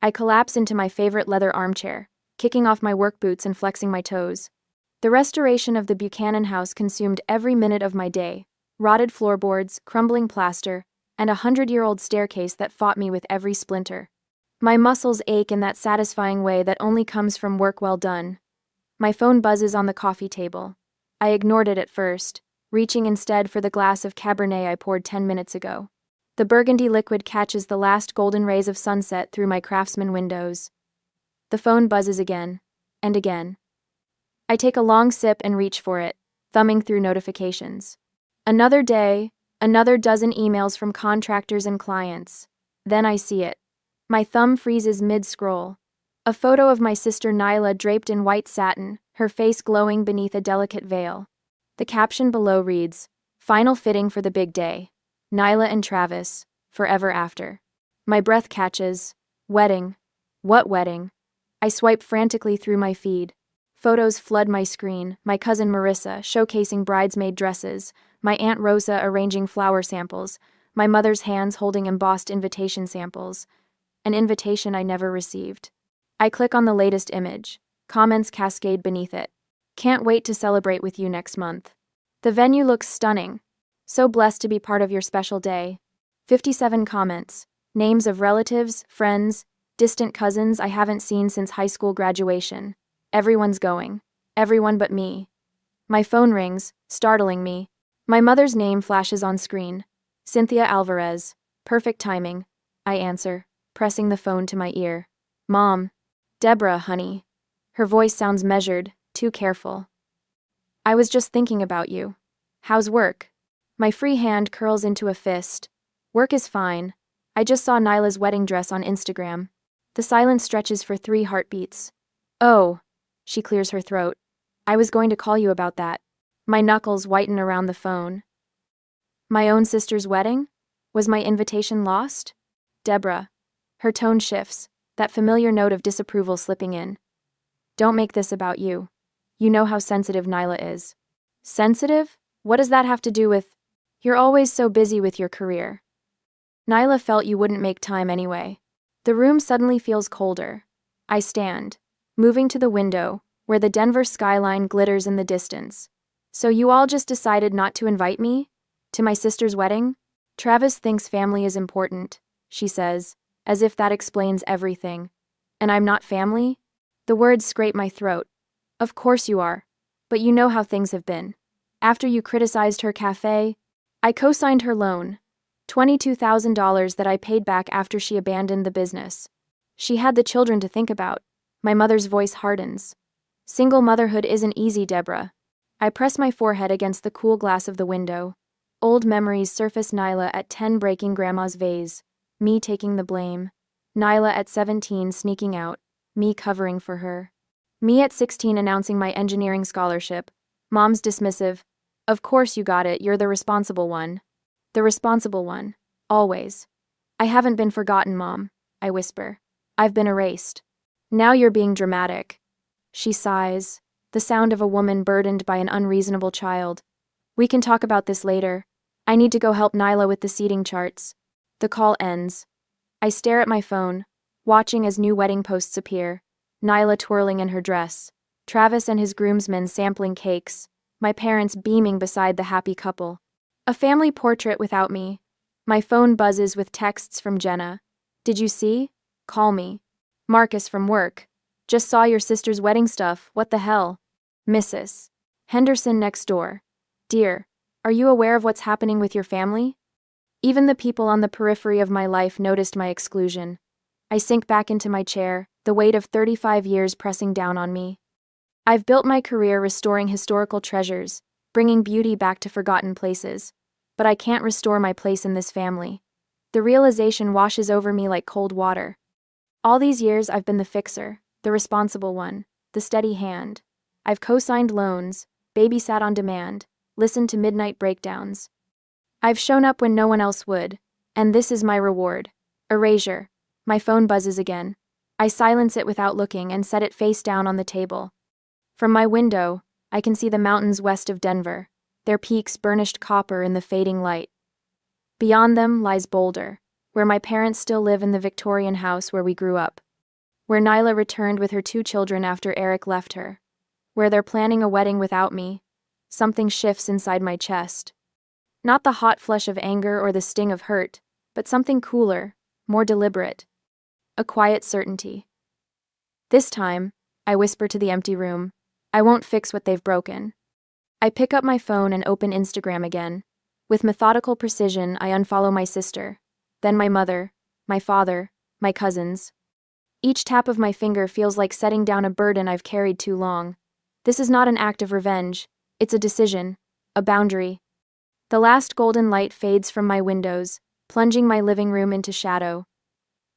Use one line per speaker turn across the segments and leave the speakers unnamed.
I collapse into my favorite leather armchair, kicking off my work boots and flexing my toes. The restoration of the Buchanan house consumed every minute of my day. Rotted floorboards, crumbling plaster, and a 100-year-old staircase that fought me with every splinter. My muscles ache in that satisfying way that only comes from work well done. My phone buzzes on the coffee table. I ignored it at first, reaching instead for the glass of Cabernet I poured 10 minutes ago. The burgundy liquid catches the last golden rays of sunset through my Craftsman windows. The phone buzzes again, and again. I take a long sip and reach for it, thumbing through notifications. Another day, another dozen emails from contractors and clients. Then I see it. My thumb freezes mid-scroll. A photo of my sister Nyla draped in white satin, her face glowing beneath a delicate veil. The caption below reads, "Final fitting for the big day. Nyla and Travis, forever after." My breath catches. Wedding. What wedding? I swipe frantically through my feed. Photos flood my screen, my cousin Marissa showcasing bridesmaid dresses, my Aunt Rosa arranging flower samples, my mother's hands holding embossed invitation samples. An invitation I never received. I click on the latest image. Comments cascade beneath it. "Can't wait to celebrate with you next month. The venue looks stunning. So blessed to be part of your special day." 57 comments. Names of relatives, friends, distant cousins I haven't seen since high school graduation. Everyone's going. Everyone but me. My phone rings, startling me. My mother's name flashes on screen. Cynthia Alvarez. Perfect timing. I answer, pressing the phone to my ear. "Mom." "Deborah, honey." Her voice sounds measured, too careful. "I was just thinking about you. How's work?" My free hand curls into a fist. "Work is fine. I just saw Nyla's wedding dress on Instagram." The silence stretches for 3 heartbeats. "Oh." She clears her throat. "I was going to call you about that." My knuckles whiten around the phone. My own sister's wedding? Was my invitation lost? Deborah. Her tone shifts, that familiar note of disapproval slipping in. "Don't make this about you. You know how sensitive Nyla is." "Sensitive? What does that have to do with—" "You're always so busy with your career. Nyla felt you wouldn't make time anyway." The room suddenly feels colder. I stand, moving to the window, where the Denver skyline glitters in the distance. "So you all just decided not to invite me? To my sister's wedding?" "Travis thinks family is important," she says, as if that explains everything. "And I'm not family?" The words scrape my throat. "Of course you are. But you know how things have been. After you criticized her cafe, I co-signed her loan. $22,000 that I paid back after she abandoned the business. She had the children to think about." My mother's voice hardens. "Single motherhood isn't easy, Deborah." I press my forehead against the cool glass of the window. Old memories surface. Nyla at 10 breaking grandma's vase. Me taking the blame. Nyla at 17 sneaking out. Me covering for her. Me at 16 announcing my engineering scholarship. Mom's dismissive. "Of course you got it, you're the responsible one." The responsible one. Always. "I haven't been forgotten, Mom," I whisper. "I've been erased." "Now you're being dramatic." She sighs, the sound of a woman burdened by an unreasonable child. "We can talk about this later. I need to go help Nyla with the seating charts." The call ends. I stare at my phone, watching as new wedding posts appear. Nyla twirling in her dress. Travis and his groomsmen sampling cakes. My parents beaming beside the happy couple. A family portrait without me. My phone buzzes with texts from Jenna. "Did you see? Call me." Marcus from work. "Just saw your sister's wedding stuff, what the hell?" Mrs. Henderson next door. "Dear, are you aware of what's happening with your family?" Even the people on the periphery of my life noticed my exclusion. I sink back into my chair, the weight of 35 years pressing down on me. I've built my career restoring historical treasures, bringing beauty back to forgotten places. But I can't restore my place in this family. The realization washes over me like cold water. All these years I've been the fixer, the responsible one, the steady hand. I've co-signed loans, babysat on demand, listened to midnight breakdowns. I've shown up when no one else would, and this is my reward. Erasure. My phone buzzes again. I silence it without looking and set it face down on the table. From my window, I can see the mountains west of Denver, their peaks burnished copper in the fading light. Beyond them lies Boulder, where my parents still live in the Victorian house where we grew up. Where Nyla returned with her 2 children after Eric left her. Where they're planning a wedding without me. Something shifts inside my chest. Not the hot flush of anger or the sting of hurt, but something cooler, more deliberate. A quiet certainty. This time, I whisper to the empty room, I won't fix what they've broken. I pick up my phone and open Instagram again. With methodical precision, I unfollow my sister, then my mother, my father, my cousins. Each tap of my finger feels like setting down a burden I've carried too long. This is not an act of revenge, it's a decision, a boundary. The last golden light fades from my windows, plunging my living room into shadow.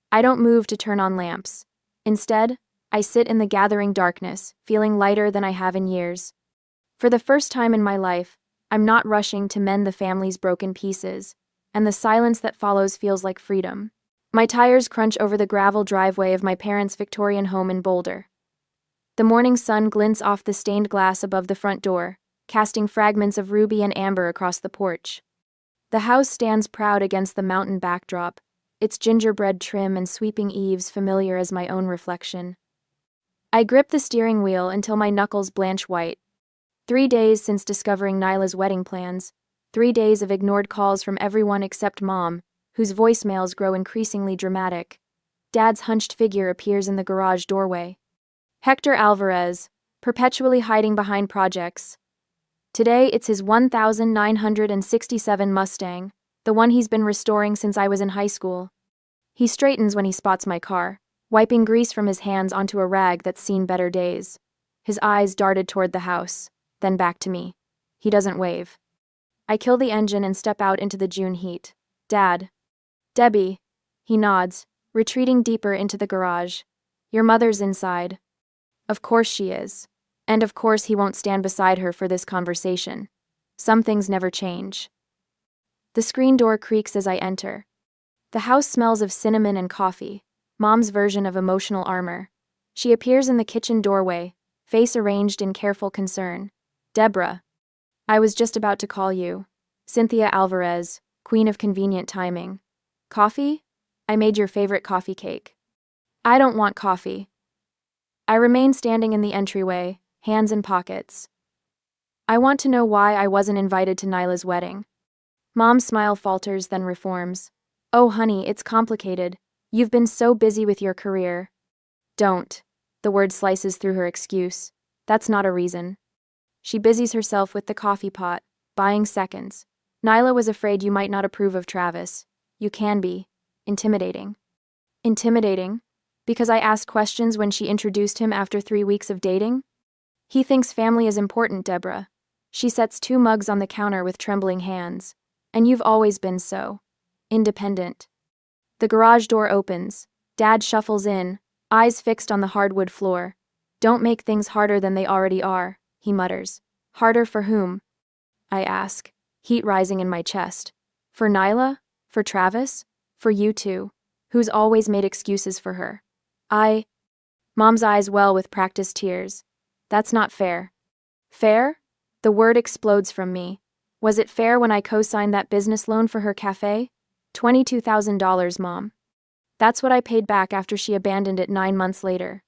I don't move to turn on lamps. Instead, I sit in the gathering darkness, feeling lighter than I have in years. For the first time in my life, I'm not rushing to mend the family's broken pieces, and the silence that follows feels like freedom. My tires crunch over the gravel driveway of my parents' Victorian home in Boulder. The morning sun glints off the stained glass above the front door, casting fragments of ruby and amber across the porch. The house stands proud against the mountain backdrop, its gingerbread trim and sweeping eaves familiar as my own reflection. I grip the steering wheel until my knuckles blanch white. 3 days since discovering Nyla's wedding plans, 3 days of ignored calls from everyone except Mom, whose voicemails grow increasingly dramatic. Dad's hunched figure appears in the garage doorway. Hector Alvarez, perpetually hiding behind projects. Today it's his 1967 Mustang, the one he's been restoring since I was in high school. He straightens when he spots my car, wiping grease from his hands onto a rag that's seen better days. His eyes darted toward the house, then back to me. He doesn't wave. I kill the engine and step out into the June heat. Dad. Debbie. He nods, retreating deeper into the garage. Your mother's inside. Of course she is. And of course he won't stand beside her for this conversation. Some things never change. The screen door creaks as I enter. The house smells of cinnamon and coffee, Mom's version of emotional armor. She appears in the kitchen doorway, face arranged in careful concern. Deborah. I was just about to call you. Cynthia Alvarez, queen of convenient timing. Coffee? I made your favorite coffee cake. I don't want coffee. I remain standing in the entryway, hands in pockets. I want to know why I wasn't invited to Nyla's wedding. Mom's smile falters, then reforms. Oh, honey, it's complicated. You've been so busy with your career. Don't. The word slices through her excuse. That's not a reason. She busies herself with the coffee pot, buying seconds. Nyla was afraid you might not approve of Travis. You can be. Intimidating. Intimidating? Because I asked questions when she introduced him after 3 weeks of dating? He thinks family is important, Deborah. She sets 2 mugs on the counter with trembling hands. And you've always been so. Independent. The garage door opens. Dad shuffles in, eyes fixed on the hardwood floor. Don't make things harder than they already are, he mutters. Harder for whom? I ask, heat rising in my chest. For Nyla? For Travis? For you two, who's always made excuses for her. Mom's eyes well with practiced tears. That's not fair. Fair? The word explodes from me. Was it fair when I co-signed that business loan for her cafe? $22,000, Mom. That's what I paid back after she abandoned it 9 months later.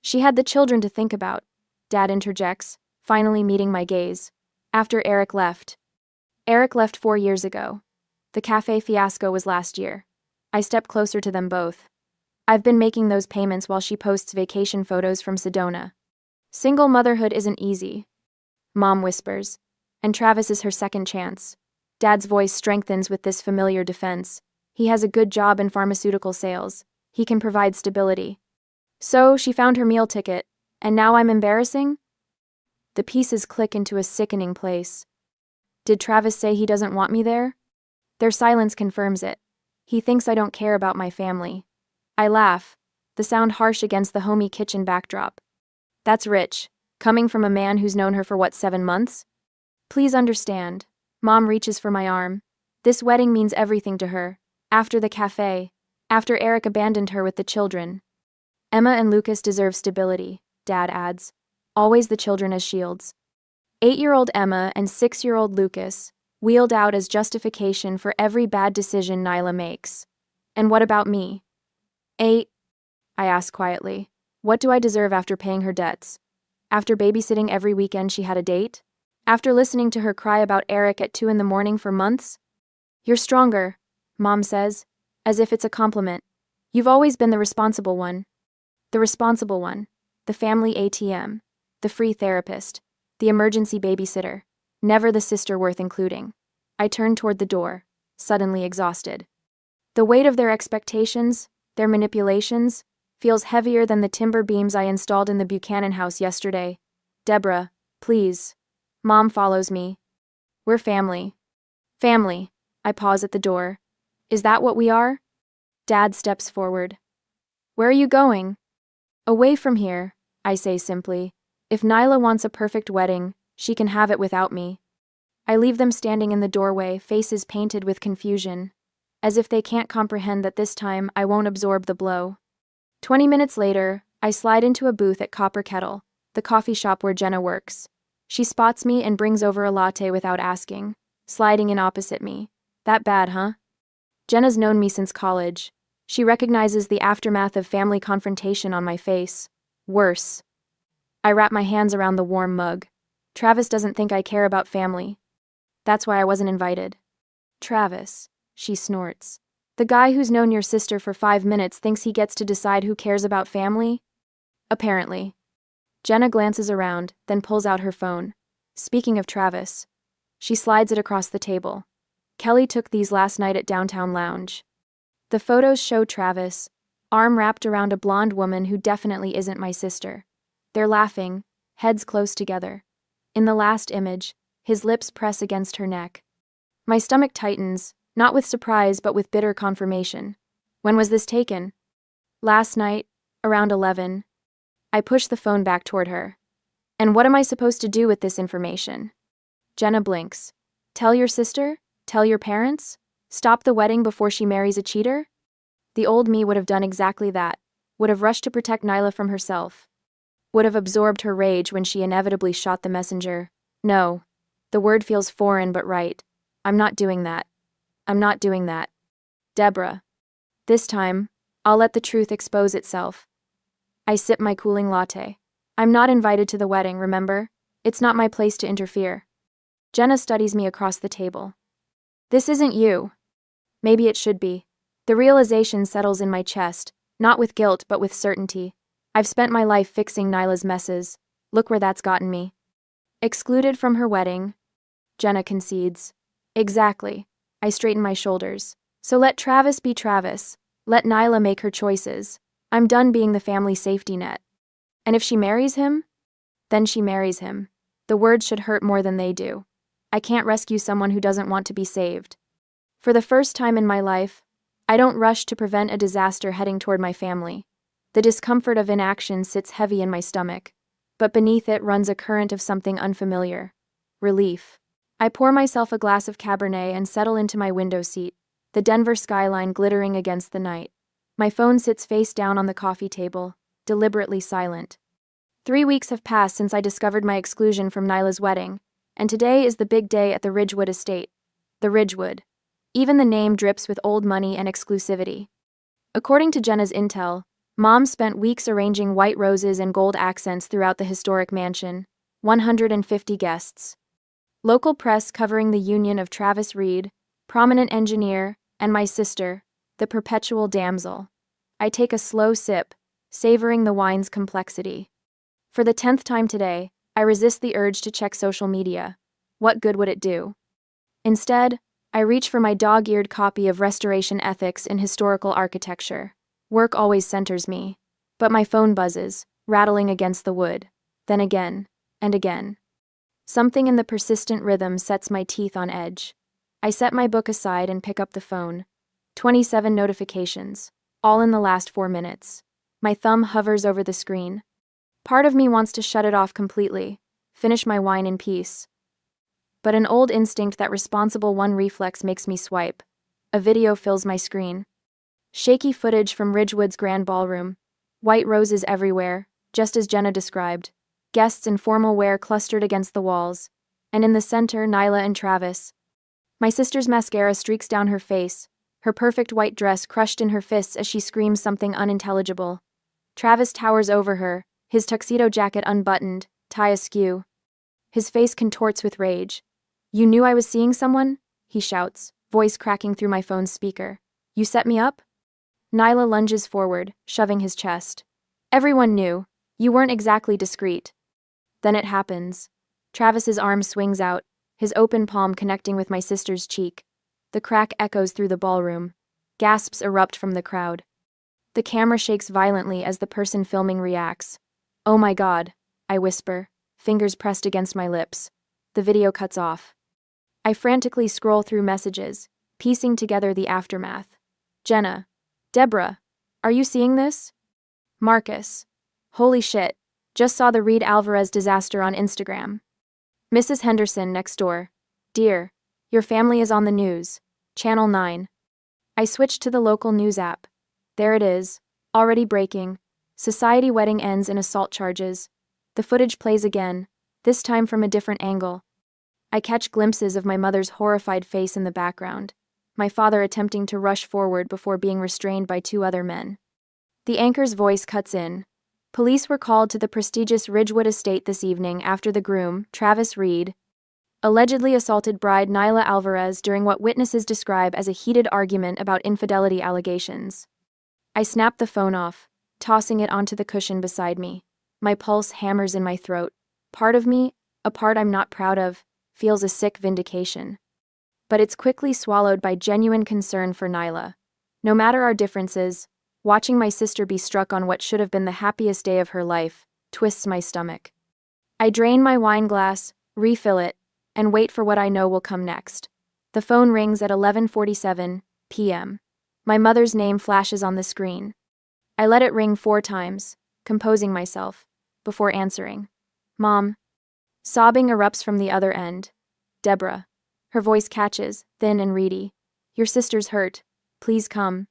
She had the children to think about, Dad interjects, finally meeting my gaze. After Eric left. Eric left 4 years ago. The cafe fiasco was last year. I step closer to them both. I've been making those payments while she posts vacation photos from Sedona. Single motherhood isn't easy, Mom whispers, and Travis is her second chance. Dad's voice strengthens with this familiar defense. He has a good job in pharmaceutical sales. He can provide stability. So she found her meal ticket, and now I'm embarrassing? The pieces click into a sickening place. Did Travis say he doesn't want me there? Their silence confirms it. He thinks I don't care about my family. I laugh, the sound harsh against the homey kitchen backdrop. That's rich, coming from a man who's known her for 7 months? Please understand. Mom reaches for my arm. This wedding means everything to her. After the cafe. After Eric abandoned her with the children. Emma and Lucas deserve stability, Dad adds. Always the children as shields. 8-year-old Emma and 6-year-old Lucas, wheeled out as justification for every bad decision Nyla makes. And what about me? I ask quietly. What do I deserve after paying her debts? After babysitting every weekend she had a date? After listening to her cry about Eric at 2 in the morning for months? You're stronger, Mom says, as if it's a compliment. You've always been the responsible one. The responsible one. The family ATM. The free therapist. The emergency babysitter. Never the sister worth including. I turn toward the door, suddenly exhausted. The weight of their expectations, their manipulations, feels heavier than the timber beams I installed in the Buchanan house yesterday. Deborah, please. Mom follows me. We're family. Family. I pause at the door. Is that what we are? Dad steps forward. Where are you going? Away from here, I say simply. If Nyla wants a perfect wedding, she can have it without me. I leave them standing in the doorway, faces painted with confusion, as if they can't comprehend that this time I won't absorb the blow. 20 minutes later, I slide into a booth at Copper Kettle, the coffee shop where Jenna works. She spots me and brings over a latte without asking, sliding in opposite me. That bad, huh? Jenna's known me since college. She recognizes the aftermath of family confrontation on my face. Worse. I wrap my hands around the warm mug. Travis doesn't think I care about family. That's why I wasn't invited. Travis, she snorts. The guy who's known your sister for 5 minutes thinks he gets to decide who cares about family? Apparently. Jenna glances around, then pulls out her phone. Speaking of Travis. She slides it across the table. Kelly took these last night at Downtown Lounge. The photos show Travis, arm wrapped around a blonde woman who definitely isn't my sister. They're laughing, heads close together. In the last image, his lips press against her neck. My stomach tightens, not with surprise but with bitter confirmation. When was this taken? Last night, around 11. I push the phone back toward her. And what am I supposed to do with this information? Jenna blinks. Tell your sister? Tell your parents? Stop the wedding before she marries a cheater? The old me would have done exactly that. Would have rushed to protect Nyla from herself. Would have absorbed her rage when she inevitably shot the messenger. No. The word feels foreign but right. I'm not doing that. I'm not doing that. Deborah. This time, I'll let the truth expose itself. I sip my cooling latte. I'm not invited to the wedding, remember? It's not my place to interfere. Jenna studies me across the table. This isn't you. Maybe it should be. The realization settles in my chest, not with guilt but with certainty. I've spent my life fixing Nyla's messes. Look where that's gotten me. Excluded from her wedding. Jenna concedes. Exactly. I straighten my shoulders. So let Travis be Travis. Let Nyla make her choices. I'm done being the family safety net. And if she marries him? Then she marries him. The words should hurt more than they do. I can't rescue someone who doesn't want to be saved. For the first time in my life, I don't rush to prevent a disaster heading toward my family. The discomfort of inaction sits heavy in my stomach, but beneath it runs a current of something unfamiliar. Relief. I pour myself a glass of Cabernet and settle into my window seat, the Denver skyline glittering against the night. My phone sits face down on the coffee table, deliberately silent. 3 weeks have passed since I discovered my exclusion from Nyla's wedding, and today is the big day at the Ridgewood estate. The Ridgewood. Even the name drips with old money and exclusivity. According to Jenna's intel, Mom spent weeks arranging white roses and gold accents throughout the historic mansion. 150 guests. Local press covering the union of Travis Reed, prominent engineer, and my sister, the perpetual damsel. I take a slow sip, savoring the wine's complexity. For the 10th time today, I resist the urge to check social media. What good would it do? Instead, I reach for my dog-eared copy of Restoration Ethics in Historical Architecture. Work always centers me. But my phone buzzes, rattling against the wood. Then again, and again. Something in the persistent rhythm sets my teeth on edge. I set my book aside and pick up the phone. 27 notifications, all in the last 4 minutes. My thumb hovers over the screen. Part of me wants to shut it off completely, finish my wine in peace. But an old instinct, that responsible one reflex, makes me swipe. A video fills my screen. Shaky footage from Ridgewood's grand ballroom. White roses everywhere, just as Jenna described. Guests in formal wear clustered against the walls. And in the center, Nyla and Travis. My sister's mascara streaks down her face, her perfect white dress crushed in her fists as she screams something unintelligible. Travis towers over her, his tuxedo jacket unbuttoned, tie askew. His face contorts with rage. "You knew I was seeing someone?" he shouts, voice cracking through my phone's speaker. "You set me up?" Nyla lunges forward, shoving his chest. "Everyone knew. You weren't exactly discreet." Then it happens. Travis's arm swings out, his open palm connecting with my sister's cheek. The crack echoes through the ballroom. Gasps erupt from the crowd. The camera shakes violently as the person filming reacts. "Oh my God," I whisper, fingers pressed against my lips. The video cuts off. I frantically scroll through messages, piecing together the aftermath. Jenna. Deborah. Are you seeing this? Marcus. Holy shit. Just saw the Reed Alvarez disaster on Instagram. Mrs. Henderson next door. Dear. Your family is on the news. Channel 9. I switched to the local news app. There it is. Already breaking. Society wedding ends in assault charges. The footage plays again, this time from a different angle. I catch glimpses of my mother's horrified face in the background, my father attempting to rush forward before being restrained by two other men. The anchor's voice cuts in. Police were called to the prestigious Ridgewood estate this evening after the groom, Travis Reed, allegedly assaulted bride Nyla Alvarez during what witnesses describe as a heated argument about infidelity allegations. I snap the phone off, tossing it onto the cushion beside me. My pulse hammers in my throat. Part of me, a part I'm not proud of, feels a sick vindication. But it's quickly swallowed by genuine concern for Nyla. No matter our differences, watching my sister be struck on what should have been the happiest day of her life twists my stomach. I drain my wine glass, refill it, and wait for what I know will come next. The phone rings at 11:47 p.m. My mother's name flashes on the screen. I let it ring 4 times, composing myself, before answering. "Mom." Sobbing erupts from the other end. "Deborah." Her voice catches, thin and reedy. "Your sister's hurt. Please come."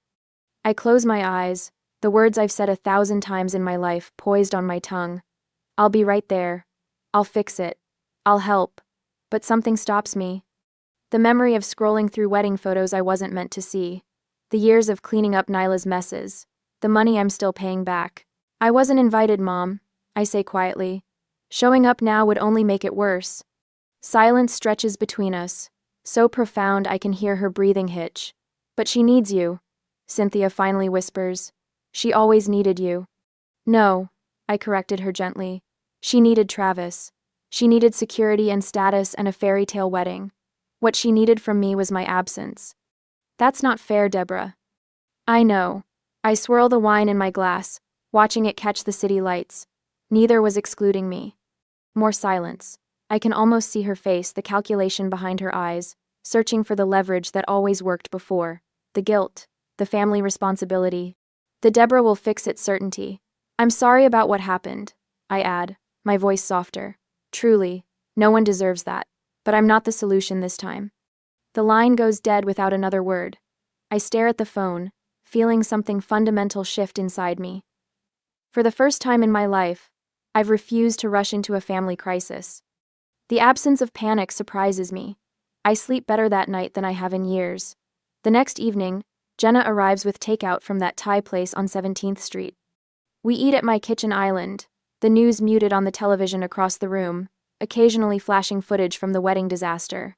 I close my eyes, the words I've said 1,000 times in my life poised on my tongue. "I'll be right there. I'll fix it. I'll help." But something stops me. The memory of scrolling through wedding photos I wasn't meant to see. The years of cleaning up Nyla's messes. The money I'm still paying back. "I wasn't invited, Mom," I say quietly. "Showing up now would only make it worse." Silence stretches between us, so profound I can hear her breathing hitch. "But she needs you," Cynthia finally whispers. "She always needed you." "No," I corrected her gently. "She needed Travis. She needed security and status and a fairy tale wedding. What she needed from me was my absence." "That's not fair, Deborah." "I know." I swirl the wine in my glass, watching it catch the city lights. Neither was excluding me. More silence. I can almost see her face, the calculation behind her eyes, searching for the leverage that always worked before. The guilt, the family responsibility. The Deborah will fix it certainty. "I'm sorry about what happened," I add, my voice softer. "Truly, no one deserves that. But I'm not the solution this time." The line goes dead without another word. I stare at the phone, feeling something fundamental shift inside me. For the first time in my life, I've refused to rush into a family crisis. The absence of panic surprises me. I sleep better that night than I have in years. The next evening, Jenna arrives with takeout from that Thai place on 17th Street. We eat at my kitchen island, the news muted on the television across the room, occasionally flashing footage from the wedding disaster.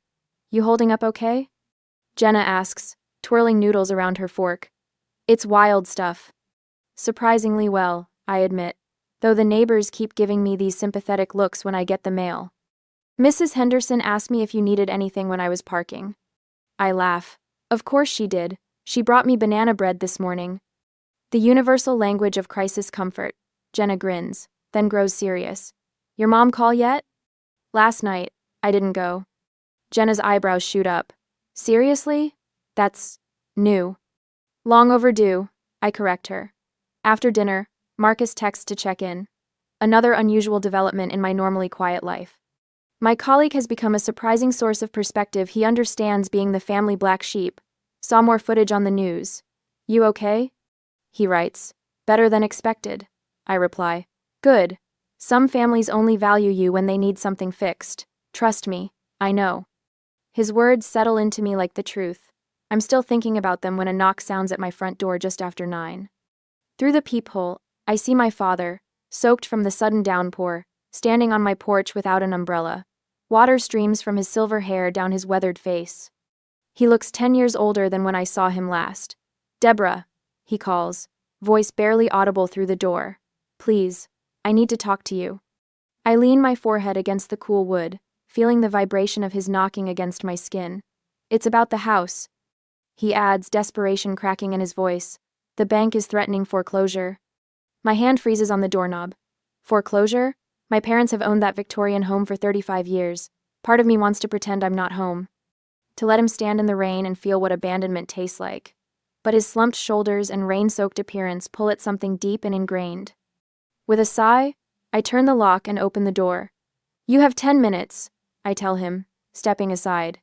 "You holding up okay?" Jenna asks, twirling noodles around her fork. "It's wild stuff." "Surprisingly well," I admit, though the neighbors keep giving me these sympathetic looks when I get the mail. "Mrs. Henderson asked me if you needed anything when I was parking." I laugh. "Of course she did. She brought me banana bread this morning." The universal language of crisis comfort. Jenna grins, then grows serious. "Your mom call yet?" "Last night. I didn't go." Jenna's eyebrows shoot up. "Seriously? That's new." "Long overdue," I correct her. After dinner, Marcus texts to check in. Another unusual development in my normally quiet life. My colleague has become a surprising source of perspective. He understands being the family black sheep. "Saw more footage on the news. You okay?" He writes. "Better than expected." I reply. "Good. Some families only value you when they need something fixed. Trust me, I know." His words settle into me like the truth. I'm still thinking about them when a knock sounds at my front door just after 9. Through the peephole, I see my father, soaked from the sudden downpour, standing on my porch without an umbrella. Water streams from his silver hair down his weathered face. He looks 10 years older than when I saw him last. "Deborah," he calls, voice barely audible through the door. "Please, I need to talk to you." I lean my forehead against the cool wood, feeling the vibration of his knocking against my skin. "It's about the house," he adds, desperation cracking in his voice. "The bank is threatening foreclosure." My hand freezes on the doorknob. Foreclosure? My parents have owned that Victorian home for 35 years. Part of me wants to pretend I'm not home, to let him stand in the rain and feel what abandonment tastes like. But his slumped shoulders and rain-soaked appearance pull at something deep and ingrained. With a sigh, I turn the lock and open the door. "You have 10 minutes, I tell him, stepping aside.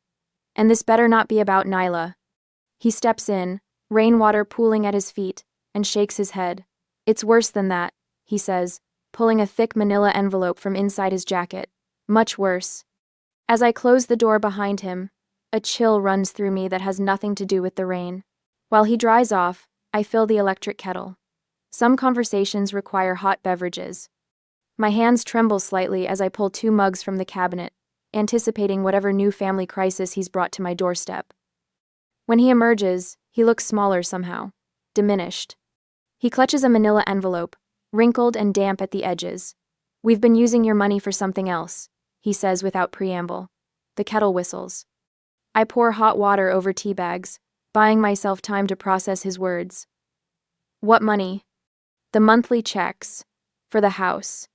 "And this better not be about Nyla." He steps in, rainwater pooling at his feet, and shakes his head. "It's worse than that," he says, pulling a thick manila envelope from inside his jacket. "Much worse." As I close the door behind him, a chill runs through me that has nothing to do with the rain. While he dries off, I fill the electric kettle. Some conversations require hot beverages. My hands tremble slightly as I pull 2 mugs from the cabinet, anticipating whatever new family crisis he's brought to my doorstep. When he emerges, he looks smaller somehow, diminished. He clutches a manila envelope, wrinkled and damp at the edges. "We've been using your money for something else," he says without preamble. The kettle whistles. I pour hot water over tea bags, buying myself time to process his words. "What money?" "The monthly checks. For the house.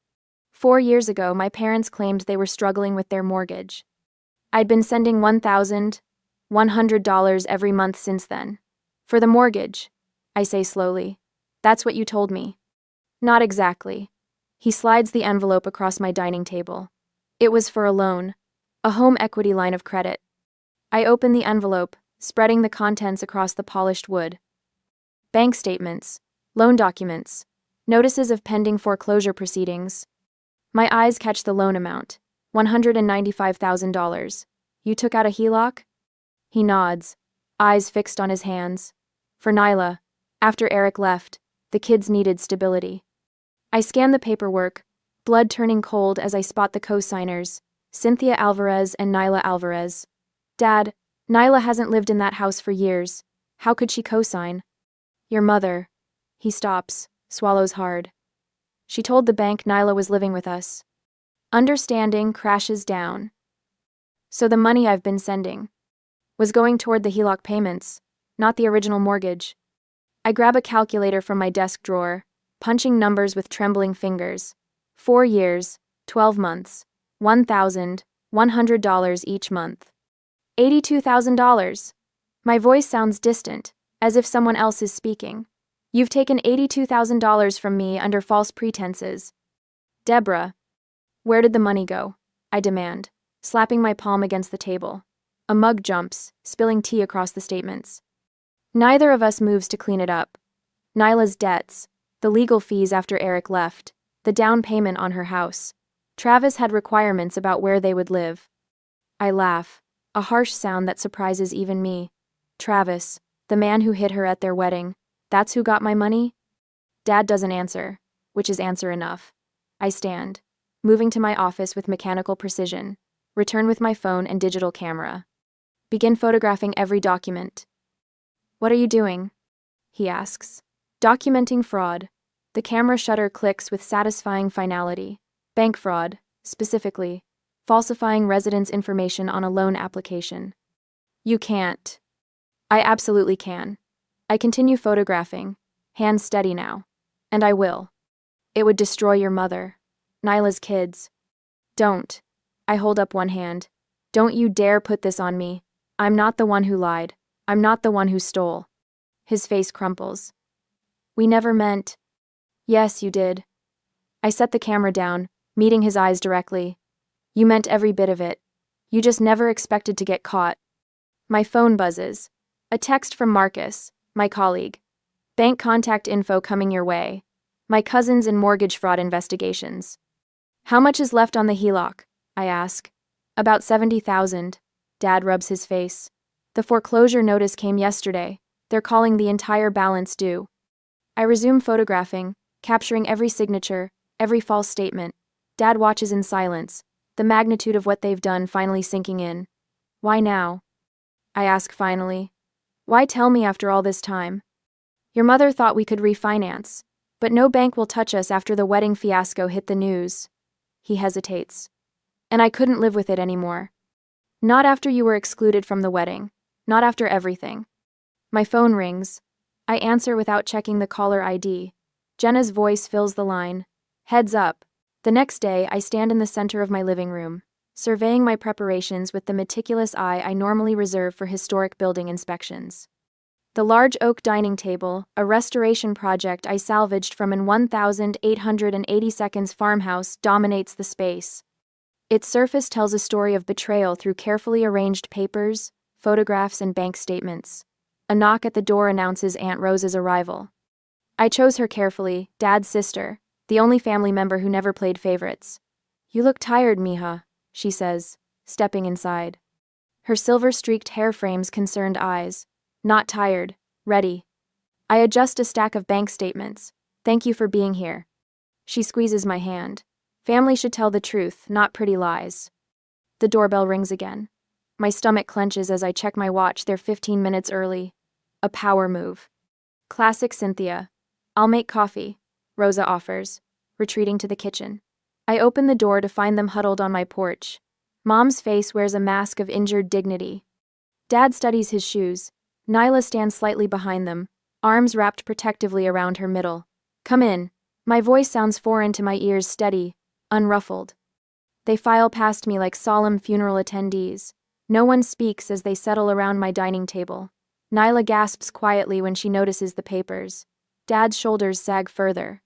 4 years ago, my parents claimed they were struggling with their mortgage. I'd been sending $1,100 every month since then. For the mortgage," I say slowly. "That's what you told me." "Not exactly." He slides the envelope across my dining table. "It was for a loan. A home equity line of credit." I open the envelope, spreading the contents across the polished wood. Bank statements, loan documents, notices of pending foreclosure proceedings. My eyes catch the loan amount, $195,000. "You took out a HELOC?" He nods, eyes fixed on his hands. "For Nyla. After Eric left, the kids needed stability." I scan the paperwork, blood turning cold as I spot the co-signers, Cynthia Alvarez and Nyla Alvarez. "Dad, Nyla hasn't lived in that house for years. How could she co-sign?" "Your mother." He stops, swallows hard. "She told the bank Nyla was living with us." Understanding crashes down. So the money I've been sending was going toward the HELOC payments, not the original mortgage. I grab a calculator from my desk drawer, punching numbers with trembling fingers. 4 years, 12 months, $1,100 each month. $82,000. My voice sounds distant, as if someone else is speaking. "You've taken $82,000 from me under false pretenses." "Deborah, where did the money go?" I demand, slapping my palm against the table. A mug jumps, spilling tea across the statements. Neither of us moves to clean it up. Nyla's debts, the legal fees after Eric left, the down payment on her house. Travis had requirements about where they would live. I laugh, a harsh sound that surprises even me. Travis, the man who hit her at their wedding, that's who got my money? Dad doesn't answer, which is answer enough. I stand, moving to my office with mechanical precision, return with my phone and digital camera. Begin photographing every document. "What are you doing?" he asks. "Documenting fraud." The camera shutter clicks with satisfying finality. Bank fraud, specifically, falsifying residence information on a loan application. "You can't." I absolutely can. I continue photographing, hands steady now. And I will. "It would destroy your mother. Nyla's kids." "Don't." I hold up one hand. "Don't you dare put this on me. I'm not the one who lied. I'm not the one who stole." His face crumples. "We never meant." "Yes, you did." I set the camera down, meeting his eyes directly. "You meant every bit of it. You just never expected to get caught." My phone buzzes. A text from Marcus, my colleague. "Bank contact info coming your way. My cousin's in mortgage fraud investigations." "How much is left on the HELOC?" I ask. "About 70,000. Dad rubs his face. "The foreclosure notice came yesterday. They're calling the entire balance due." I resume photographing, capturing every signature, every false statement. Dad watches in silence, the magnitude of what they've done finally sinking in. Why now? I ask finally. Why tell me after all this time? Your mother thought we could refinance, but no bank will touch us after the wedding fiasco hit the news. He hesitates. And I couldn't live with it anymore. Not after you were excluded from the wedding. Not after everything. My phone rings. I answer without checking the caller ID. Jenna's voice fills the line. Heads up. The next day, I stand in the center of my living room, surveying my preparations with the meticulous eye I normally reserve for historic building inspections. The large oak dining table, a restoration project I salvaged from an 1,882 farmhouse, dominates the space. Its surface tells a story of betrayal through carefully arranged papers, photographs, and bank statements. A knock at the door announces Aunt Rosa's arrival. I chose her carefully, Dad's sister, the only family member who never played favorites. You look tired, mija, she says, stepping inside. Her silver-streaked hair frames concerned eyes. Not tired, ready. I adjust a stack of bank statements. Thank you for being here. She squeezes my hand. Family should tell the truth, not pretty lies. The doorbell rings again. My stomach clenches as I check my watch. They're 15 minutes early. A power move. Classic Cynthia. I'll make coffee, Rosa offers, retreating to the kitchen. I open the door to find them huddled on my porch. Mom's face wears a mask of injured dignity. Dad studies his shoes. Nyla stands slightly behind them, arms wrapped protectively around her middle. Come in. My voice sounds foreign to my ears, steady, unruffled. They file past me like solemn funeral attendees. No one speaks as they settle around my dining table. Nyla gasps quietly when she notices the papers. Dad's shoulders sag further.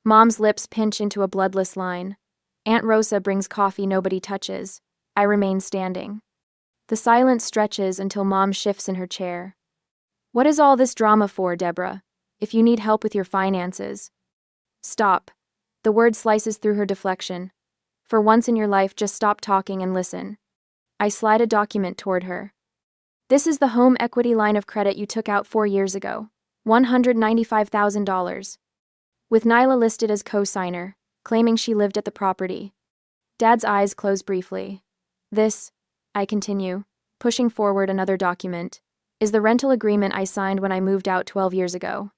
Mom's lips pinch into a bloodless line. Aunt Rosa brings coffee nobody touches. I remain standing. The silence stretches until Mom shifts in her chair. What is all this drama for, Deborah? If you need help with your finances. Stop. The word slices through her deflection. For once in your life, just stop talking and listen. I slide a document toward her. This is the home equity line of credit you took out 4 years ago. $195,000. With Nyla listed as co-signer, claiming she lived at the property. Dad's eyes close briefly. This, I continue, pushing forward another document, is the rental agreement I signed when I moved out 12 years ago.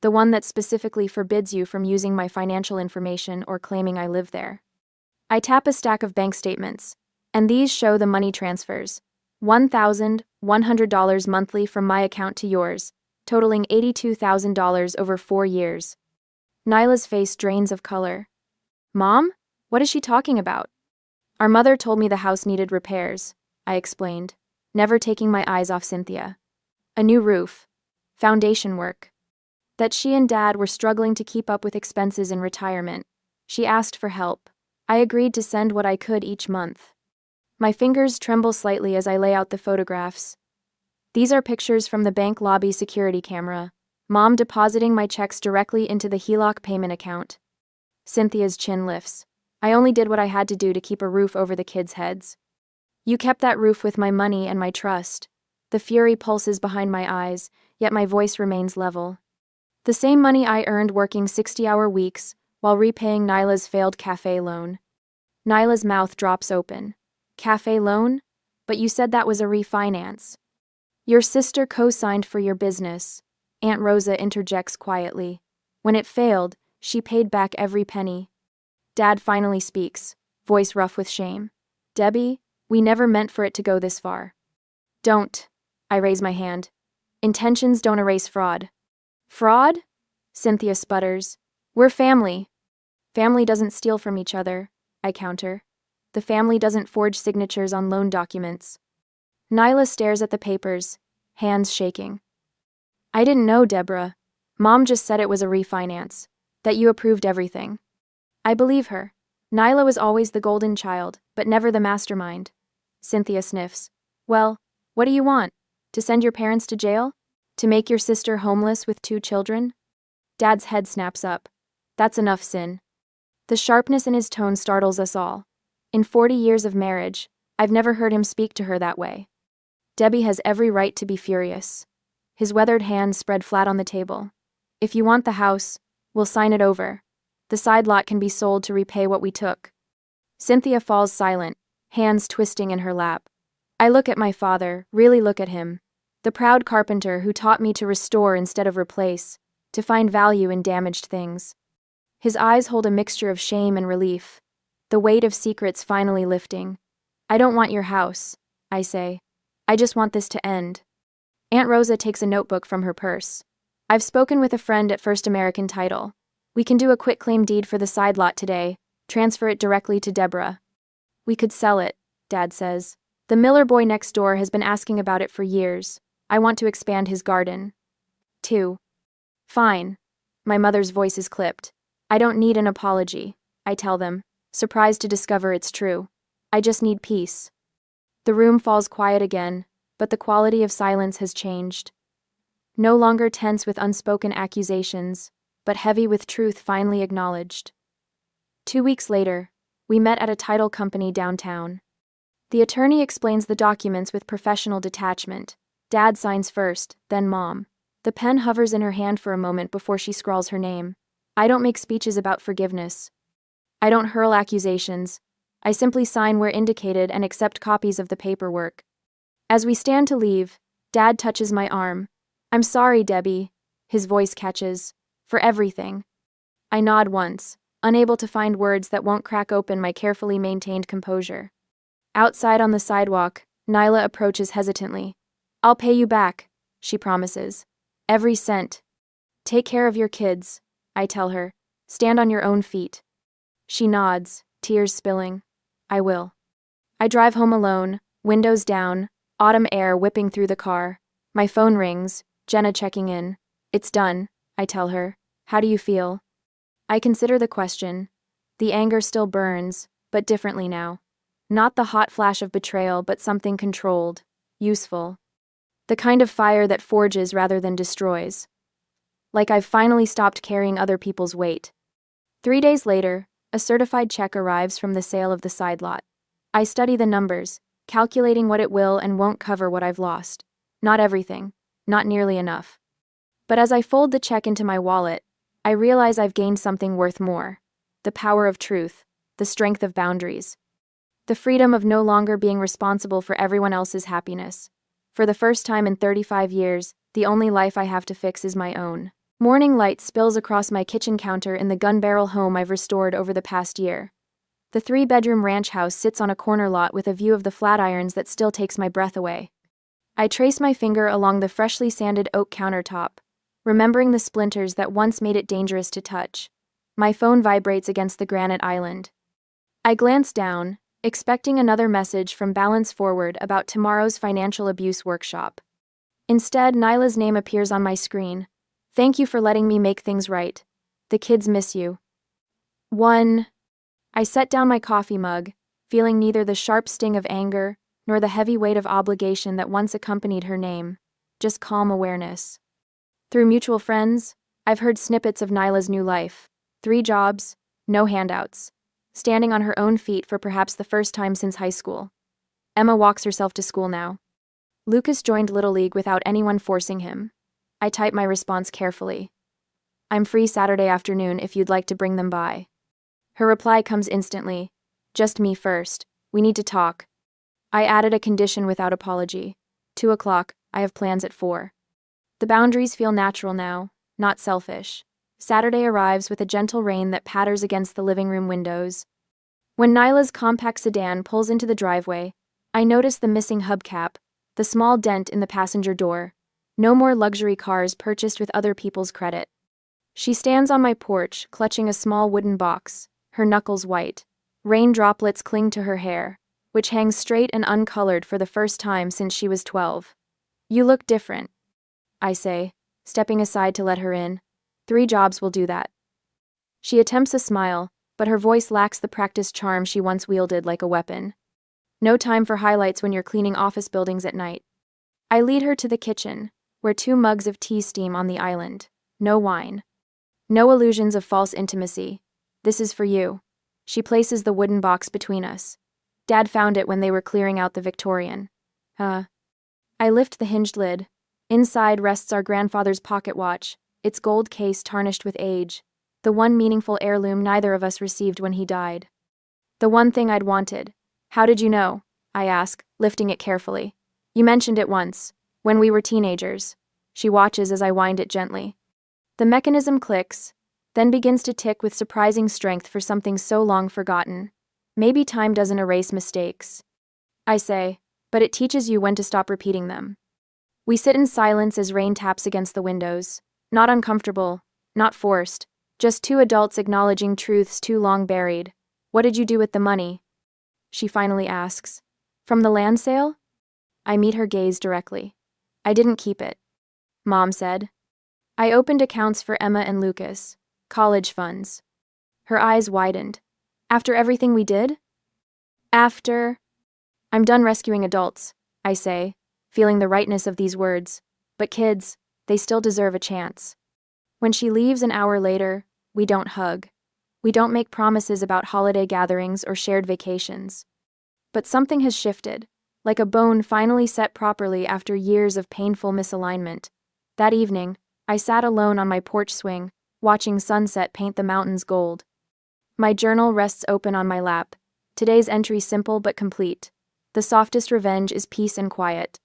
The one that specifically forbids you from using my financial information or claiming I live there. I tap a stack of bank statements, and these show the money transfers. $1,100 monthly from my account to yours, totaling $82,000 over 4 years. Nyla's face drains of color. Mom? What is she talking about? Our mother told me the house needed repairs, I explained, never taking my eyes off Cynthia. A new roof. Foundation work. That she and Dad were struggling to keep up with expenses in retirement. She asked for help. I agreed to send what I could each month. My fingers tremble slightly as I lay out the photographs. These are pictures from the bank lobby security camera. Mom depositing my checks directly into the HELOC payment account. Cynthia's chin lifts. I only did what I had to do to keep a roof over the kids' heads. You kept that roof with my money and my trust. The fury pulses behind my eyes, yet my voice remains level. The same money I earned working 60-hour weeks while repaying Nyla's failed cafe loan. Nyla's mouth drops open. Cafe loan? But you said that was a refinance. Your sister co-signed for your business. Aunt Rosa interjects quietly. When it failed, she paid back every penny. Dad finally speaks, voice rough with shame. Debbie, we never meant for it to go this far. Don't. I raise my hand. Intentions don't erase fraud. Fraud? Cynthia sputters. We're family. Family doesn't steal from each other, I counter. The family doesn't forge signatures on loan documents. Nyla stares at the papers, hands shaking. I didn't know, Deborah. Mom just said it was a refinance, that you approved everything. I believe her. Nyla was always the golden child, but never the mastermind. Cynthia sniffs. Well, what do you want? To send your parents to jail? To make your sister homeless with 2 children? Dad's head snaps up. That's enough, Sin. The sharpness in his tone startles us all. In 40 years of marriage, I've never heard him speak to her that way. Debbie has every right to be furious. His weathered hands spread flat on the table. If you want the house, We'll sign it over. The side lot can be sold to repay what we took. Cynthia falls silent, hands twisting in her lap. I look at my father, really look at him. The proud carpenter who taught me to restore instead of replace, to find value in damaged things. His eyes hold a mixture of shame and relief, the weight of secrets finally lifting. I don't want your house, I say. I just want this to end. Aunt Rosa takes a notebook from her purse. I've spoken with a friend at First American Title. We can do a quitclaim deed for the side lot today, transfer it directly to Deborah. We could sell it, Dad says. The Miller boy next door has been asking about it for years. I want to expand his garden. 2. Fine. My mother's voice is clipped. I don't need an apology, I tell them, surprised to discover it's true. I just need peace. The room falls quiet again, but the quality of silence has changed. No longer tense with unspoken accusations, but heavy with truth finally acknowledged. 2 weeks later, we met at a title company downtown. The attorney explains the documents with professional detachment. Dad signs first, then Mom. The pen hovers in her hand for a moment before she scrawls her name. I don't make speeches about forgiveness. I don't hurl accusations. I simply sign where indicated and accept copies of the paperwork. As we stand to leave, Dad touches my arm. I'm sorry, Debbie, his voice catches, for everything. I nod once, unable to find words that won't crack open my carefully maintained composure. Outside on the sidewalk, Nyla approaches hesitantly. I'll pay you back, she promises. Every cent. Take care of your kids, I tell her. Stand on your own feet. She nods, tears spilling. I will. I drive home alone, windows down, autumn air whipping through the car. My phone rings, Jenna checking in. It's done, I tell her. How do you feel? I consider the question. The anger still burns, but differently now. Not the hot flash of betrayal, but something controlled, useful. The kind of fire that forges rather than destroys. Like I've finally stopped carrying other people's weight. 3 days later, a certified check arrives from the sale of the side lot. I study the numbers, calculating what it will and won't cover what I've lost. Not everything, not nearly enough. But as I fold the check into my wallet, I realize I've gained something worth more. The power of truth, the strength of boundaries. The freedom of no longer being responsible for everyone else's happiness. For the first time in 35 years, the only life I have to fix is my own. Morning light spills across my kitchen counter in the gun-barrel home I've restored over the past year. The 3-bedroom ranch house sits on a corner lot with a view of the flatirons that still takes my breath away. I trace my finger along the freshly sanded oak countertop, remembering the splinters that once made it dangerous to touch. My phone vibrates against the granite island. I glance down, expecting another message from Balance Forward about tomorrow's financial abuse workshop. Instead, Nyla's name appears on my screen. Thank you for letting me make things right. The kids miss you. 1. I set down my coffee mug, feeling neither the sharp sting of anger nor the heavy weight of obligation that once accompanied her name, just calm awareness. Through mutual friends, I've heard snippets of Nyla's new life. 3 jobs, no handouts. Standing on her own feet for perhaps the first time since high school. Emma walks herself to school now. Lucas joined Little League without anyone forcing him. I type my response carefully. I'm free Saturday afternoon if you'd like to bring them by. Her reply comes instantly. Just me first. We need to talk. I added a condition without apology. 2 o'clock, I have plans at 4. The boundaries feel natural now, not selfish. Saturday arrives with a gentle rain that patters against the living room windows. When Nyla's compact sedan pulls into the driveway, I notice the missing hubcap, the small dent in the passenger door. No more luxury cars purchased with other people's credit. She stands on my porch, clutching a small wooden box, her knuckles white. Rain droplets cling to her hair, which hangs straight and uncolored for the first time since she was 12. You look different, I say, stepping aside to let her in. 3 jobs will do that. She attempts a smile, but her voice lacks the practiced charm she once wielded like a weapon. No time for highlights when you're cleaning office buildings at night. I lead her to the kitchen, where 2 mugs of tea steam on the island. No wine. No illusions of false intimacy. This is for you. She places the wooden box between us. Dad found it when they were clearing out the Victorian. I lift the hinged lid. Inside rests our grandfather's pocket watch, its gold case tarnished with age. The one meaningful heirloom neither of us received when he died. The one thing I'd wanted. How did you know? I ask, lifting it carefully. You mentioned it once, when we were teenagers. She watches as I wind it gently. The mechanism clicks, then begins to tick with surprising strength for something so long forgotten. Maybe time doesn't erase mistakes, I say, but it teaches you when to stop repeating them. We sit in silence as rain taps against the windows. Not uncomfortable, not forced, just two adults acknowledging truths too long buried. What did you do with the money? She finally asks. From the land sale? I meet her gaze directly. I didn't keep it, Mom said. I opened accounts for Emma and Lucas, college funds. Her eyes widened. After everything we did? After... I'm done rescuing adults, I say, feeling the rightness of these words. But kids, they still deserve a chance. When she leaves an hour later, we don't hug. We don't make promises about holiday gatherings or shared vacations. But something has shifted, like a bone finally set properly after years of painful misalignment. That evening, I sat alone on my porch swing, watching sunset paint the mountains gold. My journal rests open on my lap, today's entry simple but complete. The softest revenge is peace and quiet.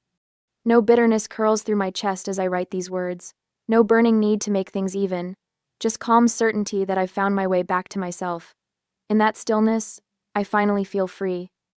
No bitterness curls through my chest as I write these words. No burning need to make things even. Just calm certainty that I've found my way back to myself. In that stillness, I finally feel free.